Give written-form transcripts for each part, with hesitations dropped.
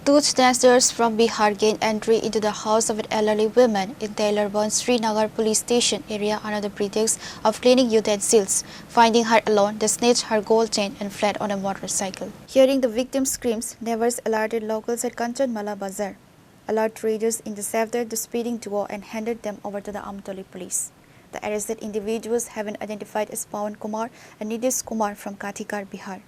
Two teenagers from Bihar gained entry into the house of an elderly woman in Tailorburn, Srinagar police station area under the pretext of cleaning utensils. Finding her alone, they snatched her gold chain and fled on a motorcycle. Hearing the victim's screams, neighbors alerted locals at Kanchanmala Bazar. Alert traders intercepted the speeding duo and handed them over to the Amtoli police. The arrested individuals have been identified as Pawan Kumar and Nidesh Kumar from Kathikar, Bihar.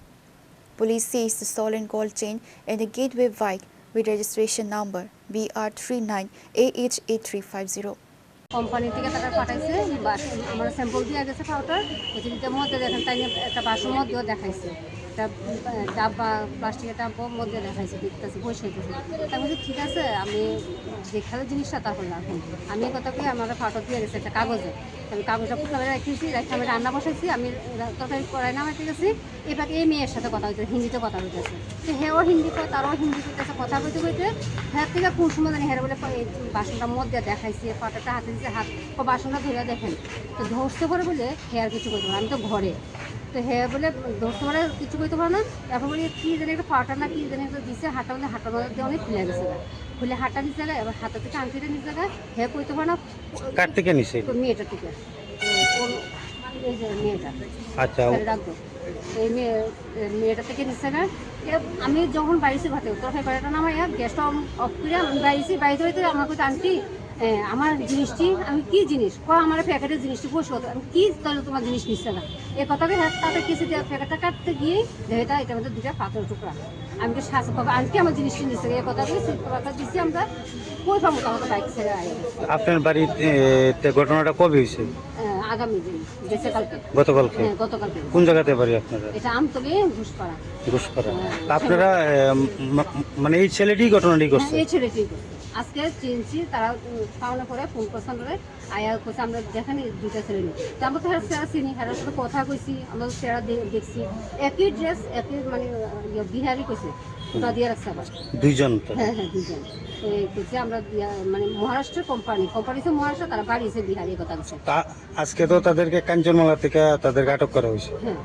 Police seized the stolen gold chain and a gateway bike with registration number BR39AH8350. Company থেকে তারা পাঠাইছে আমরা sample দিয়ে গেছে powder ওইটার মধ্যে দেখেন তাই একটা বাসুর মধ্যেও দেখাইছে একটা ডাব বা প্লাস্টিকের ডাব্বার মধ্যে দেখাইছে দেখতেছি পয়সা তা বলছি ঠিক আছে আমি দেখালে জিনিসটা তারপর রাখুন আমি এই কথা কই আমার পাউডার দিয়ে গেছে একটা কাগজে আমি কাগজটা পুরো রেখেছি রেখে আমি রান্না বসাইছি আমি তরকারি কড়াই নামাইতে গেছি এবার এই মেয়ের সাথে কথা হইতেছে হিন্দিতে কথা হইতেছে তো হেও হিন্দি কয় তারও হিন্দি করতেছে কথা বলতে বলতে হ্যাঁ থেকে কোন সময় জানি হ্যাঁ বলে বাসনটার মধ্যে দেখাইছে পাটাটা হাতে দিচ্ছে হাত বাসনটা ধরে দেখেন তো ধরতে পারে বলে হেয়ার কিছু করতে পারে আমি তো ঘরে তো হ্যাঁ বলে ধরতে পারে কিছু করতে পারে না তারপর বলে কী জানি একটা পাটা না কী জানি একটা দিচ্ছে হাঁটা মানে হাঁটার মধ্যে অনেক খুলে গেছে খুলে হাঁটা নিচে জায়গায় এবার হাতের থেকে আংটিটা নিচে জায়গায় হ্যাঁ করতে পারে না কার থেকে নিছে মেয়েটার থেকে এই যে মেয়েটা আচ্ছা রাখবো এই মেয়েটা থেকে নিচ্ছে না আমি যখন বাইরেছি ঘাটে তরকারি কড়াইটা নামাই গ্যাসটা অফ করে আমি বাইরেছি বাইরে হইতে আমার কাছে আন্টি আমার জিনিসটি আমি কি জিনিস আমার প্যাকেটের জিনিসটি বসে হতো আমি কি তাহলে তোমার জিনিস নিচ্ছে না এই কথাকে তাতে কিছু প্যাকেটটা কাটতে গিয়ে এটা এটার মধ্যে দুটা পাথর টুকরা আমি তো শ্বাস পাবো আন্টি আমার জিনিসটি নিচ্ছে এই কথাকে দিচ্ছি আমরা কই পাবো তাহলে বাইক ছেড়ে আপনার বাড়িতে ঘটনাটা কবে হয়েছে আগামী দিন গেছে কালকে গতকালকে গতকালকে কোন জায়গাতে বাড়ি আপনারা এটা আমতলি ঘুষপাড়া আপনারা মানে এই ছেলেটি ঘটনাটি করছে এই ছেলেটি আজকে চিনছি তারা পাওনা করে ফোন করছেন ধরে আয়া করছে আমরা দেখেন দুইটা ছেলে নিই তো আমরা তো সেরা চিনি হেরার সাথে কথা কইছি আমরা সেরা দেখছি একই ড্রেস একই মানে বিহারি কইছে ওটা দিয়ে রাখছে আবার দুইজন হ্যাঁ দুইজন কইছে আমরা মানে মহারাষ্ট্রের কোম্পানি তো মহারাষ্ট্র তারা বাড়িয়েছে বিহারি কথা বলছে আজকে তো তাদেরকে কাঞ্চনমালা থেকে তাদেরকে আটক করা হয়েছে হ্যাঁ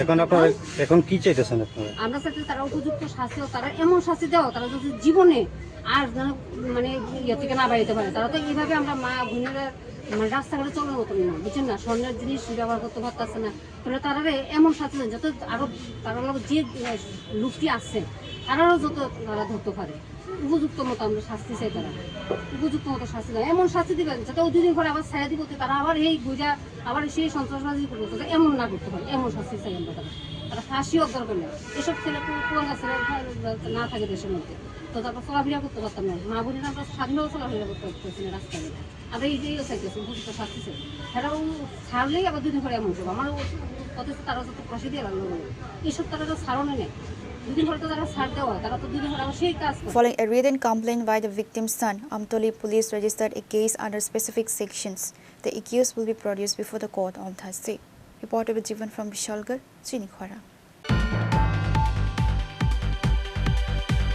এখন আপনারা এখন কি চাইতেছেন আপনারা আমরা চাইতে তারা উপযুক্ত শাস্তি তারা এমন শাস্তি দেওয়া তারা যদি জীবনে আর যেন মানে ইয়ে থেকে না বাড়িতে পারে তারা তো এইভাবে আমরা মা বোনেরা মানে রাস্তাঘাটে চলার মতন না বুঝছেন না স্বর্ণের জিনিস ব্যবহার করতে পারতেছে না তাহলে তারা এমন শাস্তি দেন যত আরো তারা যে লোকটি আসছে তারাও যত তারা ধরতে পারে উপযুক্ত মতো আমরা শাস্তি চাই তারা উপযুক্ত মতো শাস্তি দেয় এমন শাস্তি দিবেন যাতে ওই দুদিন পরে আবার ছেড়ে দিব তারা আবার এই বুঝা আবার সেই সন্ত্রাসবাদী করতে এমন না করতে পারে এমন শাস্তি চাই আমরা তারা ফাঁসিও দরকার নেই এসব ছেলে পুরানা ছেলে না থাকে দেশের মধ্যে তো তারপর চলাফেরা করতে পারতাম না মা বোনেরা আমরা স্বাধীনভাবে চলাফেরা করতে পারতেছি না রাস্তায় আমরা এই যেও চাইতেছি উপযুক্ত শাস্তি চাই তারাও ছাড়লেই আবার দুদিন পরে এমন করবো আমার অথচ তারা যত ফাঁসি দিয়ে লাগলো এইসব তারা তো ছাড়নে নেই Following a written complaint by the victim's son, Amtoli police registered a case under specific sections. The accused will be produced before the court on Thursday. Reported by Jivan from Vishalgarh, Srinagar.